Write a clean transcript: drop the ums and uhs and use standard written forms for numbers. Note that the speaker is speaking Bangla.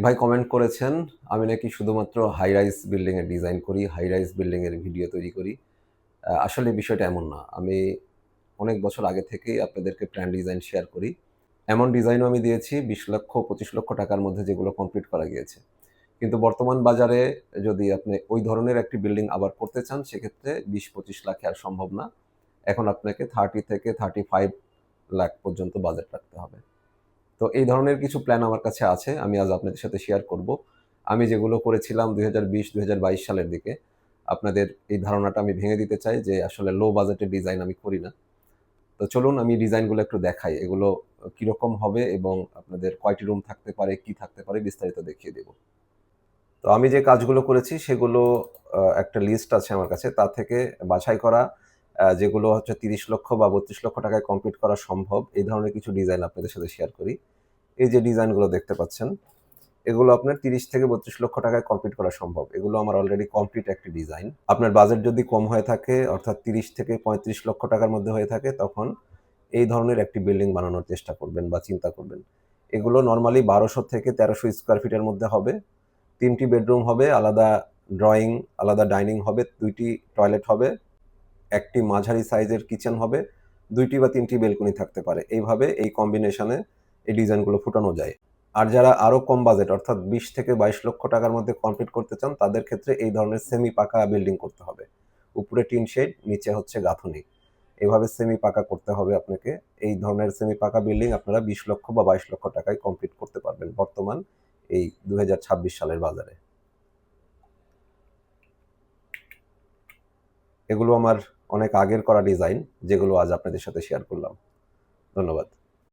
ভাই কমেন্ট করেছেন, আমি নাকি শুধুমাত্র হাই রাইজ বিল্ডিং এর ডিজাইন করি, হাই রাইজ বিল্ডিং এর ভিডিও তৈরি করি। আসলে বিষয়টা এমন না। আমি অনেক বছর আগে থেকেই আপনাদেরকে প্ল্যান ডিজাইন শেয়ার করি। এমন ডিজাইনও আমি দিয়েছি ২০ লক্ষ, ২৫ লক্ষ টাকার মধ্যে যেগুলো কমপ্লিট করা গিয়েছে। কিন্তু বর্তমান বাজারে যদি আপনি ওই ধরনের একটি বিল্ডিং আবার করতে চান, সেক্ষেত্রে ২০-২৫ লাখে আর সম্ভব না। এখন আপনাকে 30 থেকে 35 লাখ পর্যন্ত বাজেট রাখতে হবে। তো এই ধরনের কিছু প্ল্যান আমার কাছে আছে। আমি আজ আপনাদের সাথে শেয়ার করব। আমি যেগুলো করেছিলাম ২০২০-২০২২ সালের দিকে, আপনাদের এই ধারণাটা আমি ভেঙে দিতে চাই যে আসলে লো বাজেটের ডিজাইন আমি করি না। তো চলুন আমি ডিজাইনগুলো একটু দেখাই। এগুলো কিরকম হবে এবং আপনাদের কয়টি রুম থাকতে পারে, কি থাকতে পারে বিস্তারিত দেখিয়ে দেব। তো আমি যে কাজগুলো করেছি সেগুলো একটা লিস্ট আছে আমার কাছে। তা থেকে বাছাই করা যেগুলো হচ্ছে ৩০ লক্ষ বা ৩২ লক্ষ টাকায় কমপ্লিট করা সম্ভব, এই ধরনের কিছু ডিজাইন আপনাদের সাথে শেয়ার করি। এই যে ডিজাইনগুলো দেখতে পাচ্ছেন, এগুলো আপনার ৩০ থেকে ৩২ লক্ষ টাকায় কমপ্লিট করা সম্ভব। এগুলো আমার অলরেডি কমপ্লিট একটি ডিজাইন। আপনার বাজেট যদি কম হয়ে থাকে, অর্থাৎ ৩০ থেকে ৩৫ লক্ষ টাকার মধ্যে হয়ে থাকে, তখন এই ধরনের একটি বিল্ডিং বানানোর চেষ্টা করবেন বা চিন্তা করবেন। এগুলো নরমালি ১২০০ থেকে ১৩০০ স্কয়ার ফিটের মধ্যে হবে। ৩ টি বেডরুম হবে, আলাদা ড্রয়িং, আলাদা ডাইনিং হবে, ২ টি টয়লেট হবে, একটি মাঝারি সাইজের কিচেন হবে, ২ টি বা ৩ টি বেলকনি থাকতে পারে। এইভাবে এই কম্বিনেশনে এই ডিজাইনগুলো ফুটানো যায়। আর যারা আরো কম বাজেট, অর্থাৎ ২০ থেকে ২২ লক্ষ টাকার মধ্যে কমপ্লিট করতে চান, তাদের ক্ষেত্রে এই ধরনের সেমি পাকা বিল্ডিং করতে হবে। উপরে টিন শেড, নিচে হচ্ছে গাঁথুনি। এভাবে সেমি পাকা করতে হবে আপনাকে। এই ধরনের সেমি পাকা বিল্ডিং আপনারা ২০ লক্ষ বা ২২ লক্ষ টাকায় কমপ্লিট করতে পারবেন বর্তমান এই ২০২৬ সালের বাজারে। এগুলো আমার অনেক আগের করা ডিজাইন, যেগুলো আজ আপনাদের সাথে শেয়ার করলাম। ধন্যবাদ।